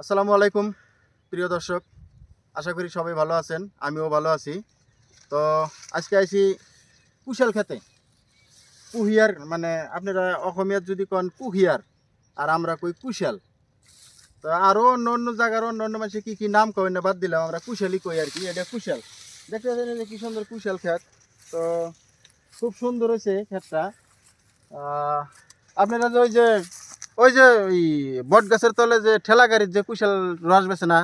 আসসালামু আলাইকুম প্রিয় দর্শক, আশা করি সবাই ভালো আছেন। আমিও ভালো আছি। তো আজকে আইছি কুশাল খেতে। কুহিয়ার মানে আপনারা অসমীয়াত যদি কন কুহিয়ার আর আমরা কই কুশাল। তো আরও অন্য অন্য জায়গার অন্য অন্য মানুষে কী কী নাম কই না বাদ দিলাম, আমরা কুশালই কই আর কি। এটা কুশাল, দেখতে পাচ্ছেন এই যে কি সুন্দর কুশাল ক্ষেত। তো খুব সুন্দর হয়েছে ক্ষেতটা। আপনারা যে ওই বট গাছের তলে যে ঠেলা গাড়ির যে কুশাল রস বেছে না,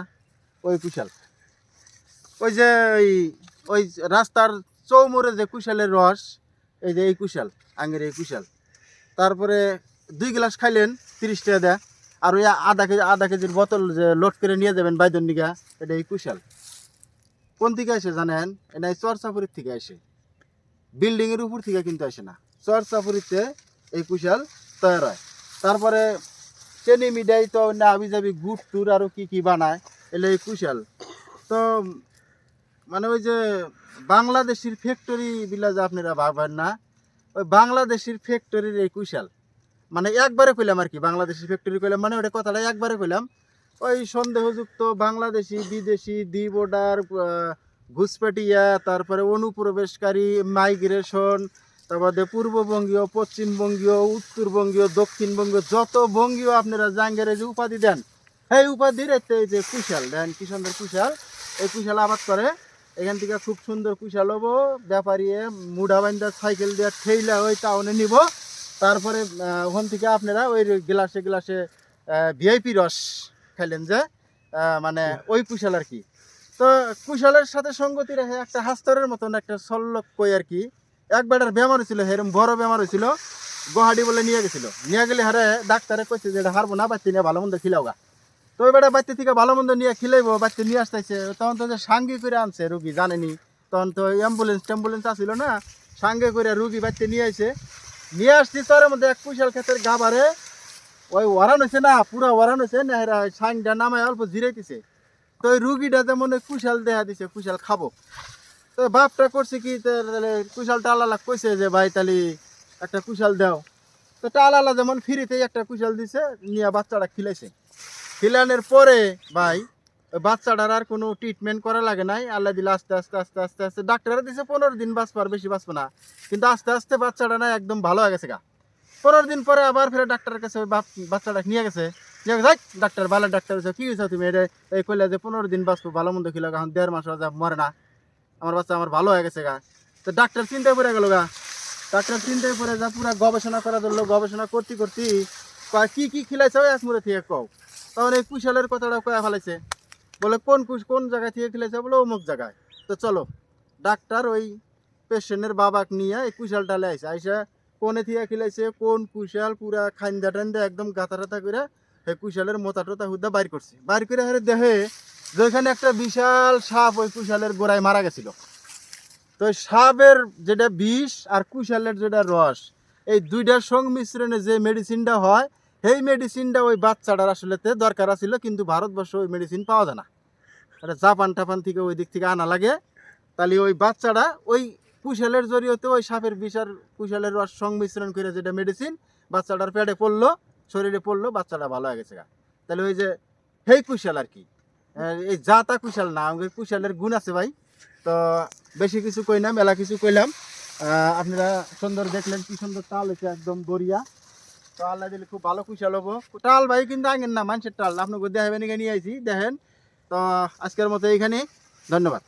ওই কুশাল। ওই যে ওই ওই রাস্তার চৌমোড়ে যে কুশালের রস, এই যে এই কুশাল, আঙের এই কুশাল। তারপরে 2 গ্লাস খাইলেন 30 টাকা দেয়। আর ওই আধা কেজির বোতল যে লোড করে নিয়ে যাবেন বাইদন নিগা, এটা এই কুশাল। কোন থেকে আসে জানেন? এটা এই চরচাপুরির থেকে আসে, বিল্ডিংয়ের উপর থেকে কিন্তু আসে না। চরচাপুরিতে এই কুশাল তৈরি হয়। তারপরে চেনি মিঠাই তো না আবি যাবি গুড় টুর আরও কী কী বানায়, এলে এই কুশাল। তো মানে ওই যে বাংলাদেশের ফ্যাক্টরি বিলা যে আপনারা ভাববেন না, ওই বাংলাদেশের ফ্যাক্টরির এই কুশাল। মানে একবারে কইলাম আর কি, বাংলাদেশের ফ্যাক্টরি কইলাম মানে ওটা কথাটা একবারে কইলাম। ওই সন্দেহযুক্ত বাংলাদেশি বিদেশি ডি বর্ডার, ঘুষপেটিয়া, তারপরে অনুপ্রবেশকারী, মাইগ্রেশন, তারপরে পূর্ববঙ্গীয়, পশ্চিমবঙ্গীয়, উত্তরবঙ্গীয়, দক্ষিণবঙ্গীয়, যত বঙ্গীয় আপনারা জাঙ্গের যে উপাধি দেন, সেই উপাধির এই যে কুশাল দেন, কি সুন্দর কুশাল। এই কুশাল আবাদ করে। এখান থেকে খুব সুন্দর কুশাল হবো, ব্যাপারী মুড়া বাইন্দা সাইকেল দিয়ে ঠেইলা ওই টাউনে নিব। তারপরে ওখান থেকে আপনারা ওই গ্লাসে গ্লাসে ভিআইপি রস খাইলেন যে, মানে ওই কুশাল আর কি। তো কুশালের সাথে সঙ্গতি রেখে একটা হাস্তরের মতন একটা সল্লক কই আর কি। একবারের বেমার হয়েছিল, এরকম বড় বেমার হয়েছিল, গুয়াহাটি বলে নিয়ে গেছিল। নিয়ে গেলে হারে ডাক্তারে কইছে যে এটা হারবো না, বাচ্চা নিয়ে ভালো মন্দ খিলাওগা। তো ওই বেটা বাচ্চা থেকে ভালো মন্দ নিয়ে খিলাইবো, বাচ্চা নিয়ে আসতেছে। তখন তো যে সাঙ্গি করে আনছে রুগী, জানেনি তখন তো অ্যাম্বুলেন্স আসছিল না, সাঙ্গে করে রুগী বাচ্চা নিয়ে আসে। নিয়ে আসছি তোর মধ্যে এক কুশাল ক্ষেতের গাবারে ওই ওয়ারান হয়েছে না, পুরা ওয়ারান হয়েছে না, এরা সাইনটা নামায় অল্প জিরাইতেছে। তো ওই রুগীটা যেমন কুশাল দেয়া দিছে, কুশাল খাবো। তো বাপটা করছে কি, কুশালটা আল্লাহ কইছে যে ভাই তাহলে একটা কুশাল দাও। তো টালালা যেমন ফ্রিতেই একটা কুশাল দিছে, নিয়ে বাচ্চাটা খিলাইছে। খিলানোর পরে ভাই ওই বাচ্চাটার আর কোনো ট্রিটমেন্ট করা লাগে নাই। আল্লাহ দিলে আস্তে আস্তে আস্তে আস্তে আস্তে ডাক্তাররা দিছে 15 দিন বাঁচবো, আর বেশি বাঁচবো না। কিন্তু আস্তে আস্তে বাচ্চাটা না একদম ভালো হয়ে গেছে গা। 15 দিন পরে আবার ফের ডাক্তারের কাছে ওই বাচ্চাটা নিয়ে গেছে। ডাক্তার ভালো ডাক্তার হয়েছে, কী হয়েছে তুমি? এটা এই কইলে যে 15 দিন বাঁচবো, ভালো মন্দ খিলা, এখন 1.5 মাস যা মরে না, আমার বাচ্চা আমার ভালো হয়ে গেছে গা। তো ডাক্তার চিন্তায় পড়ে গেল গা। ডাক্তার চিন্তায় পড়ে যা পুরা গবেষণা করা ধরলো। গবেষণা করতে করতে কি কি খিলাইছে ওই এক মুড়ে থেকে কও। তখন এই কুশালের কথাটা কয়া ফেলাইছে। বলে কোন জায়গায় থেকে খিলাইছে? বলে অমুক জায়গায়। তো চলো, ডাক্তার ওই পেশেন্টের বাবাক নিয়ে এই কুশালটা লাইছে, আইসা কোনে থেকে খিলাইছে, কোন কুশাল, পুরা খান্দা টান্দা একদম গাতা টাতা করে সেই কুশালের মোতা টোতা হুদা বাইর করছে। বাইর করে হারে দেখে যেখানে একটা বিশাল সাপ ওই কুশালের গোড়ায় মারা গেছিল। তো সাপের যেটা বিষ আর কুশালের যেটা রস, এই দুইটার সংমিশ্রণে যে মেডিসিনটা হয়, সেই মেডিসিনটা ওই বাচ্চাটার আসলেতে দরকার ছিল, কিন্তু ভারতবর্ষে ওই মেডিসিন পাওয়া যায় না। এটা জাপান টাপান থেকে ওই দিক থেকে আনা লাগে। তাহলে ওই বাচ্চাটা ওই কুশালের জড়িয়েতে ওই সাপের বিষ আর কুশালের রস সংমিশ্রণ করে যেটা মেডিসিন বাচ্চাটার পেটে পড়লো, শরীরে পড়লো, বাচ্চাটা ভালো হয়ে গেছে গা। তাহলে ওই যে সেই কুশাল আর কি, এই জাতা কুশাল না, আমাদের কুশালের গুণ আছে ভাই। তো বেশি কিছু কই না, মেলা কিছু কইলাম। আপনারা সুন্দর দেখলেন, কি সুন্দর তাল হয়েছে, একদম গড়িয়া। তো আল্লাহ দিলে খুব ভালো কুশাল হবো। টাল ভাই কিন্তু আঙেন না, মানুষের টাল আপনাকে দেখাবেন, নিয়ে আইছি দেখেন। তো আজকের মতো এইখানে, ধন্যবাদ।